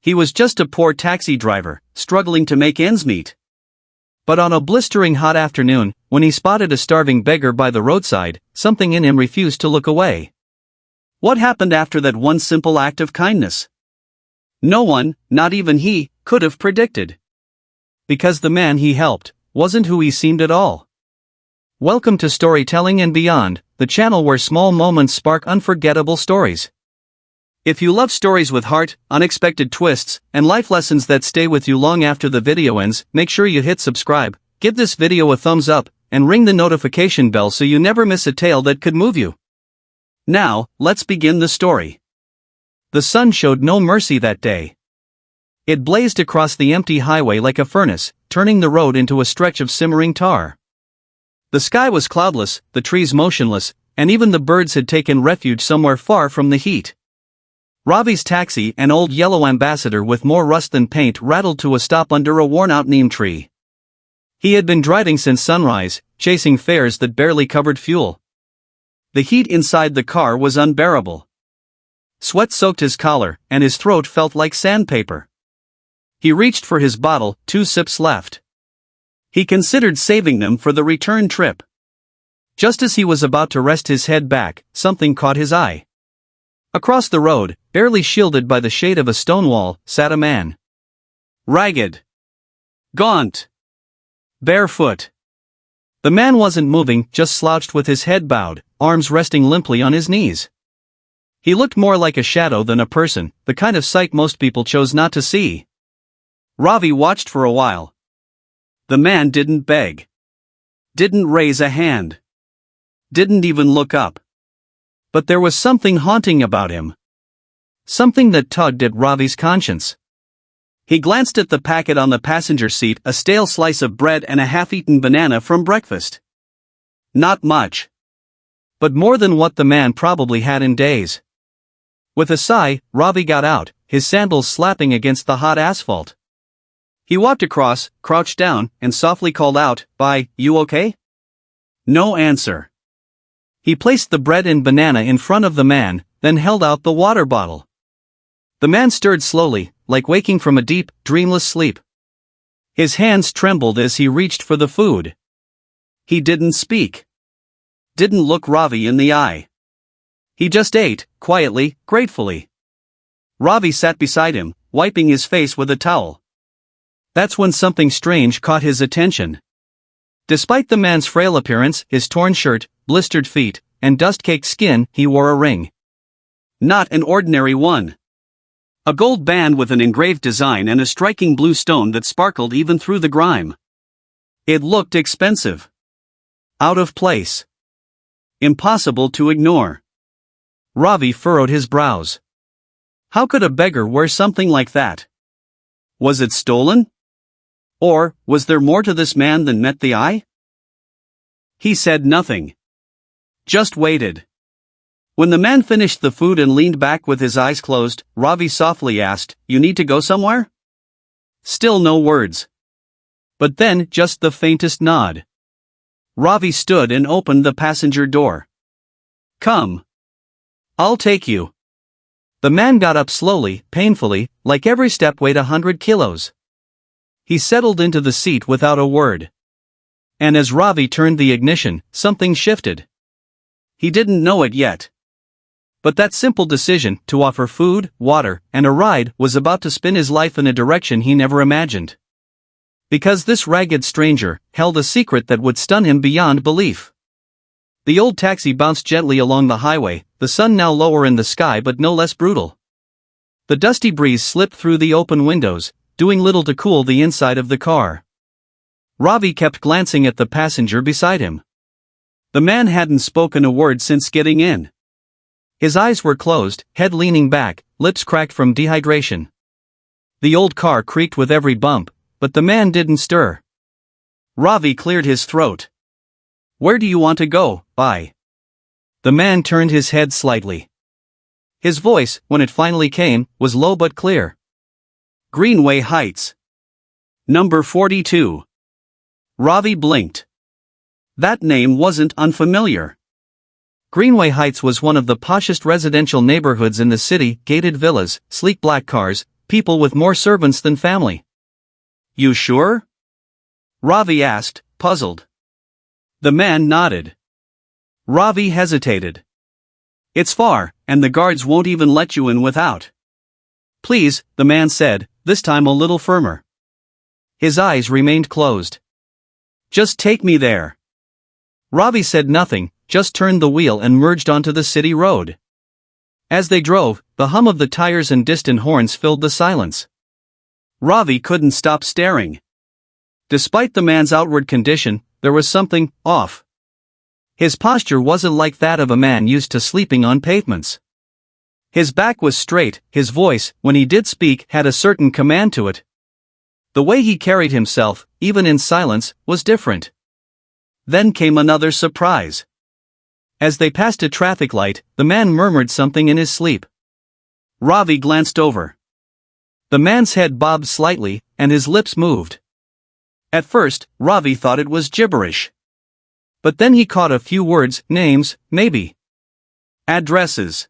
He was just a poor taxi driver, struggling to make ends meet. But on a blistering hot afternoon, when he spotted a starving beggar by the roadside, something in him refused to look away. What happened after that one simple act of kindness? No one, not even he, could have predicted. Because the man he helped wasn't who he seemed at all. Welcome to Storytelling and Beyond, the channel where small moments spark unforgettable stories. If you love stories with heart, unexpected twists, and life lessons that stay with you long after the video ends, make sure you hit subscribe, give this video a thumbs up, and ring the notification bell so you never miss a tale that could move you. Now, let's begin the story. The sun showed no mercy that day. It blazed across the empty highway like a furnace, turning the road into a stretch of simmering tar. The sky was cloudless, the trees motionless, and even the birds had taken refuge somewhere far from the heat. Ravi's taxi, an old yellow Ambassador with more rust than paint, rattled to a stop under a worn-out neem tree. He had been driving since sunrise, chasing fares that barely covered fuel. The heat inside the car was unbearable. Sweat soaked his collar, and his throat felt like sandpaper. He reached for his bottle, 2 sips left. He considered saving them for the return trip. Just as he was about to rest his head back, something caught his eye. Across the road, barely shielded by the shade of a stone wall, sat a man. Ragged. Gaunt. Barefoot. The man wasn't moving, just slouched with his head bowed, arms resting limply on his knees. He looked more like a shadow than a person, the kind of sight most people chose not to see. Ravi watched for a while. The man didn't beg. Didn't raise a hand. Didn't even look up. But there was something haunting about him. Something that tugged at Ravi's conscience. He glanced at the packet on the passenger seat, a stale slice of bread and a half-eaten banana from breakfast. Not much. But more than what the man probably had in days. With a sigh, Ravi got out, his sandals slapping against the hot asphalt. He walked across, crouched down, and softly called out, "Bye, you okay?" No answer. He placed the bread and banana in front of the man, then held out the water bottle. The man stirred slowly, like waking from a deep, dreamless sleep. His hands trembled as he reached for the food. He didn't speak. Didn't look Ravi in the eye. He just ate, quietly, gratefully. Ravi sat beside him, wiping his face with a towel. That's when something strange caught his attention. Despite the man's frail appearance, his torn shirt, blistered feet, and dust-caked skin, he wore a ring. Not an ordinary one. A gold band with an engraved design and a striking blue stone that sparkled even through the grime. It looked expensive. Out of place. Impossible to ignore. Ravi furrowed his brows. How could a beggar wear something like that? Was it stolen? Or, was there more to this man than met the eye? He said nothing. Just waited. When the man finished the food and leaned back with his eyes closed, Ravi softly asked, "You need to go somewhere?" Still no words. But then, just the faintest nod. Ravi stood and opened the passenger door. "Come. I'll take you." The man got up slowly, painfully, like every step weighed 100 kilos. He settled into the seat without a word. And as Ravi turned the ignition, something shifted. He didn't know it yet. But that simple decision, to offer food, water, and a ride, was about to spin his life in a direction he never imagined. Because this ragged stranger held a secret that would stun him beyond belief. The old taxi bounced gently along the highway, the sun now lower in the sky but no less brutal. The dusty breeze slipped through the open windows, doing little to cool the inside of the car. Ravi kept glancing at the passenger beside him. The man hadn't spoken a word since getting in. His eyes were closed, head leaning back, lips cracked from dehydration. The old car creaked with every bump, but the man didn't stir. Ravi cleared his throat. "Where do you want to go, bye?" The man turned his head slightly. His voice, when it finally came, was low but clear. "Greenway Heights. Number 42. Ravi blinked. That name wasn't unfamiliar. Greenway Heights was one of the poshest residential neighborhoods in the city, gated villas, sleek black cars, people with more servants than family. You sure? Ravi asked, puzzled. The man nodded. Ravi hesitated. It's far, and the guards won't even let you in without. Please, the man said, this time a little firmer. His eyes remained closed. Just take me there. Ravi said nothing, just turned the wheel and merged onto the city road. As they drove, the hum of the tires and distant horns filled the silence. Ravi couldn't stop staring. Despite the man's outward condition, there was something off. His posture wasn't like that of a man used to sleeping on pavements. His back was straight, his voice, when he did speak, had a certain command to it. The way he carried himself, even in silence, was different. Then came another surprise. As they passed a traffic light, the man murmured something in his sleep. Ravi glanced over. The man's head bobbed slightly, and his lips moved. At first, Ravi thought it was gibberish. But then he caught a few words, names, maybe. Addresses.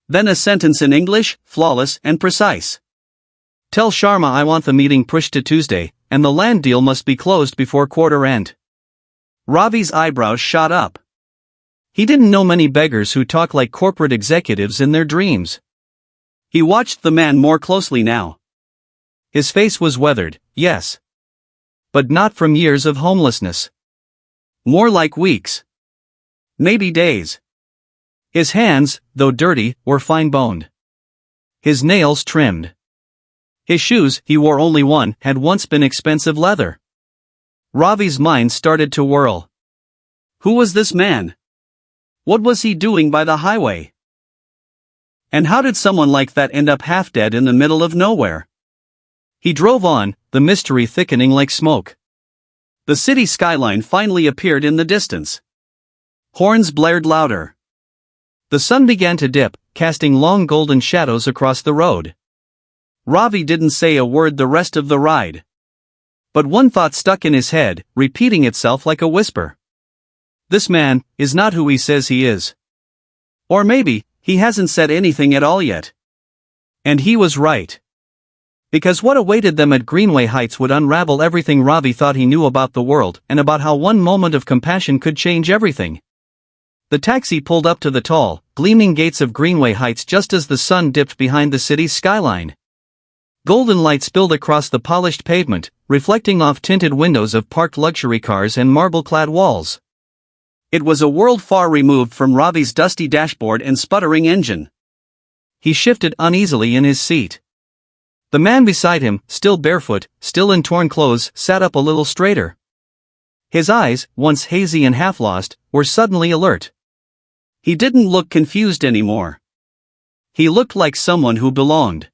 Then a sentence in English, flawless and precise. Tell Sharma I want the meeting pushed to Tuesday, and the land deal must be closed before quarter end. Ravi's eyebrows shot up. He didn't know many beggars who talk like corporate executives in their dreams. He watched the man more closely now. His face was weathered, yes. But not from years of homelessness. More like weeks. Maybe days. His hands, though dirty, were fine-boned. His nails trimmed. His shoes, he wore only one, had once been expensive leather. Ravi's mind started to whirl. Who was this man? What was he doing by the highway? And how did someone like that end up half dead in the middle of nowhere? He drove on, the mystery thickening like smoke. The city skyline finally appeared in the distance. Horns blared louder. The sun began to dip, casting long golden shadows across the road. Ravi didn't say a word the rest of the ride. But one thought stuck in his head, repeating itself like a whisper. This man is not who he says he is. Or maybe, he hasn't said anything at all yet. And he was right. Because what awaited them at Greenway Heights would unravel everything Ravi thought he knew about the world and about how one moment of compassion could change everything. The taxi pulled up to the tall, gleaming gates of Greenway Heights just as the sun dipped behind the city's skyline. Golden light spilled across the polished pavement, reflecting off tinted windows of parked luxury cars and marble-clad walls. It was a world far removed from Ravi's dusty dashboard and sputtering engine. He shifted uneasily in his seat. The man beside him, still barefoot, still in torn clothes, sat up a little straighter. His eyes, once hazy and half-lost, were suddenly alert. He didn't look confused anymore. He looked like someone who belonged.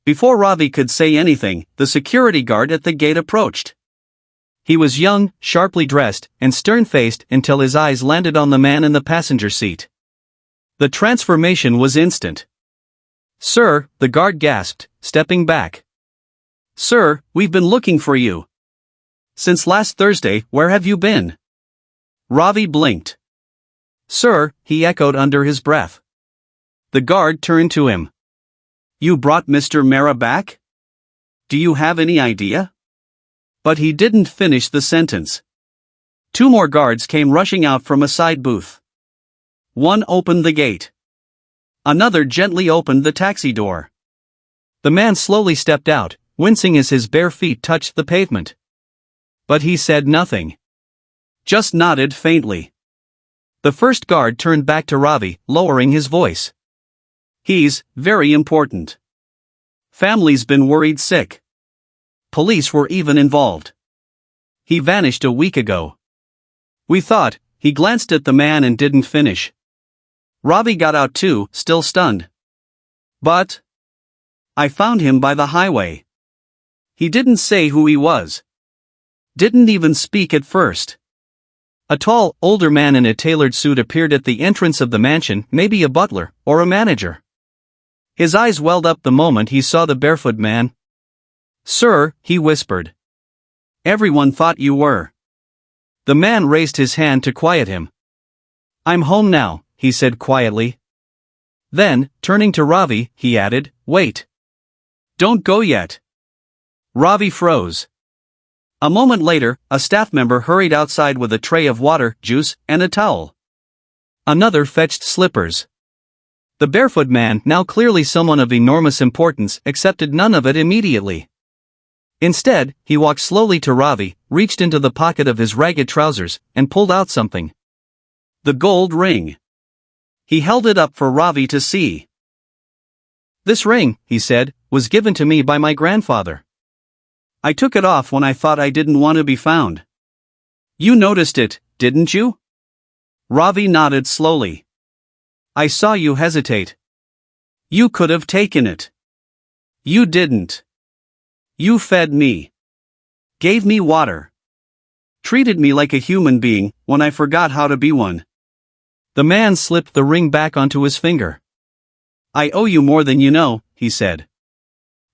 Before Ravi could say anything, the security guard at the gate approached. He was young, sharply dressed, and stern-faced until his eyes landed on the man in the passenger seat. The transformation was instant. "Sir," the guard gasped, stepping back. "Sir, we've been looking for you. Since last Thursday, where have you been?" Ravi blinked. "Sir," he echoed under his breath. The guard turned to him. "You brought Mr. Mehra back? Do you have any idea?" But he didn't finish the sentence. Two more guards came rushing out from a side booth. One opened the gate. Another gently opened the taxi door. The man slowly stepped out, wincing as his bare feet touched the pavement. But he said nothing. Just nodded faintly. The first guard turned back to Ravi, lowering his voice. "He's very important. Family's been worried sick. Police were even involved. He vanished a week ago. We thought," he glanced at the man and didn't finish. Ravi got out too, still stunned. "But I found him by the highway. He didn't say who he was. Didn't even speak at first." A tall, older man in a tailored suit appeared at the entrance of the mansion, maybe a butler, or a manager. His eyes welled up the moment he saw the barefoot man. "Sir," he whispered. "Everyone thought you were." The man raised his hand to quiet him. "I'm home now," he said quietly. Then, turning to Ravi, he added, "Wait. Don't go yet. Ravi froze. A moment later, a staff member hurried outside with a tray of water, juice, and a towel. Another fetched slippers. The barefoot man, now clearly someone of enormous importance, accepted none of it immediately. Instead, he walked slowly to Ravi, reached into the pocket of his ragged trousers, and pulled out something. The gold ring. He held it up for Ravi to see. This ring, he said, was given to me by my grandfather. I took it off when I thought I didn't want to be found. You noticed it, didn't you? Ravi nodded slowly. I saw you hesitate. You could have taken it. You didn't. You fed me. Gave me water. Treated me like a human being when I forgot how to be one. The man slipped the ring back onto his finger. I owe you more than you know, he said.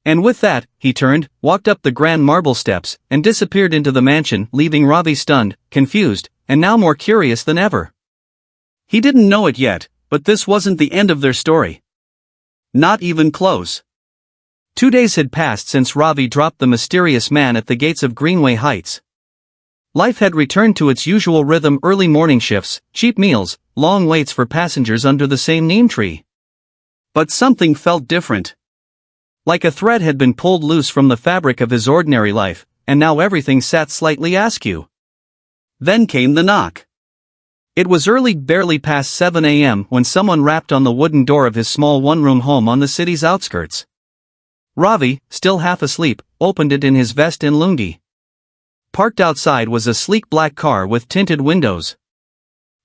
And with that, he turned, walked up the grand marble steps, and disappeared into the mansion, leaving Ravi stunned, confused, and now more curious than ever. He didn't know it yet, but this wasn't the end of their story. Not even close. 2 days had passed since Ravi dropped the mysterious man at the gates of Greenway Heights. Life had returned to its usual rhythm: early morning shifts, cheap meals, long waits for passengers under the same neem tree. But something felt different. Like a thread had been pulled loose from the fabric of his ordinary life, and now everything sat slightly askew. Then came the knock. It was early, barely past 7 a.m. when someone rapped on the wooden door of his small one-room home on the city's outskirts. Ravi, still half asleep, opened it in his vest and lungi. Parked outside was a sleek black car with tinted windows.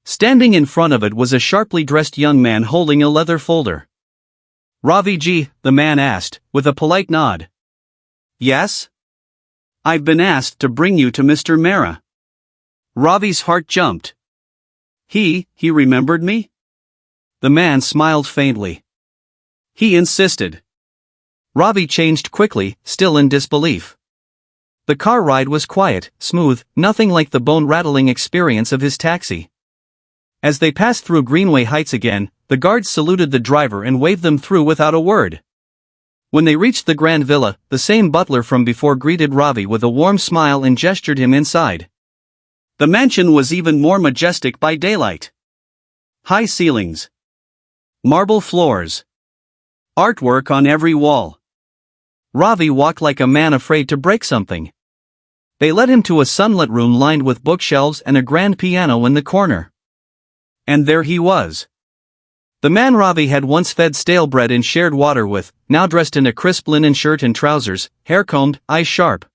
Standing in front of it was a sharply dressed young man holding a leather folder. Ravi ji, the man asked, with a polite nod. Yes? I've been asked to bring you to Mr. Mehra. Ravi's heart jumped. He remembered me? The man smiled faintly. He insisted. Ravi changed quickly, still in disbelief. The car ride was quiet, smooth, nothing like the bone-rattling experience of his taxi. As they passed through Greenway Heights again, the guards saluted the driver and waved them through without a word. When they reached the grand villa, the same butler from before greeted Ravi with a warm smile and gestured him inside. The mansion was even more majestic by daylight. High ceilings. Marble floors. Artwork on every wall. Ravi walked like a man afraid to break something. They led him to a sunlit room lined with bookshelves and a grand piano in the corner. And there he was. The man Ravi had once fed stale bread and shared water with, now dressed in a crisp linen shirt and trousers, hair combed, eyes sharp.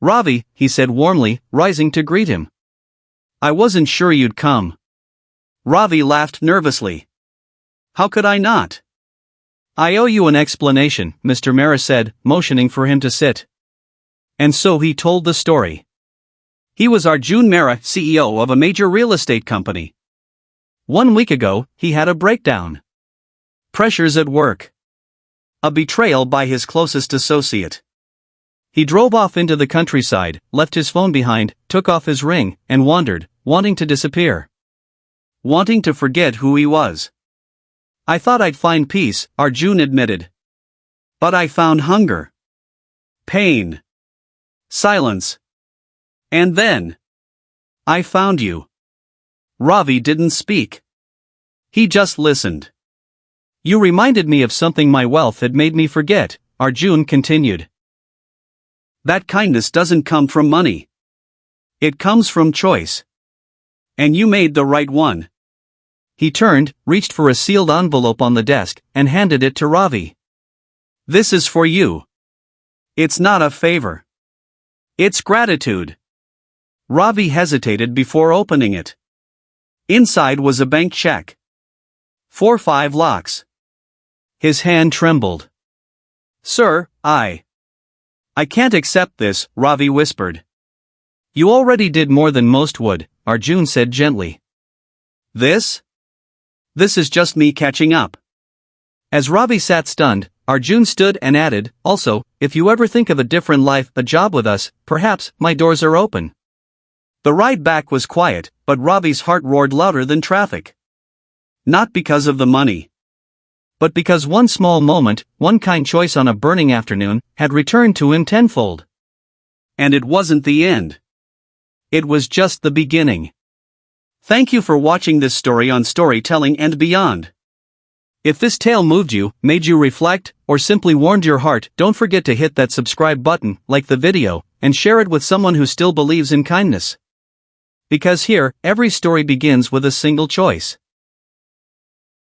Ravi, he said warmly, rising to greet him. I wasn't sure you'd come. Ravi laughed nervously. How could I not? I owe you an explanation, Mr. Mehra said, motioning for him to sit. And so he told the story. He was Arjun Mehra, CEO of a major real estate company. 1 week ago, he had a breakdown. Pressures at work. A betrayal by his closest associate. He drove off into the countryside, left his phone behind, took off his ring, and wandered, wanting to disappear. Wanting to forget who he was. I thought I'd find peace, Arjun admitted. But I found hunger. Pain. Silence. And then. I found you. Ravi didn't speak. He just listened. You reminded me of something my wealth had made me forget, Arjun continued. That kindness doesn't come from money. It comes from choice. And you made the right one. He turned, reached for a sealed envelope on the desk, and handed it to Ravi. This is for you. It's not a favor. It's gratitude. Ravi hesitated before opening it. Inside was a bank check. 4-5 lakhs. His hand trembled. Sir, I can't accept this, Ravi whispered. You already did more than most would, Arjun said gently. This is just me catching up. As Ravi sat stunned, Arjun stood and added, also, if you ever think of a different life, a job with us, perhaps, my doors are open. The ride back was quiet, but Ravi's heart roared louder than traffic. Not because of the money. but because one small moment, one kind choice on a burning afternoon, had returned to him tenfold. And it wasn't the end. It was just the beginning. Thank you for watching this story on Storytelling and Beyond. If this tale moved you, made you reflect, or simply warmed your heart, don't forget to hit that subscribe button, like the video, and share it with someone who still believes in kindness. Because here, every story begins with a single choice.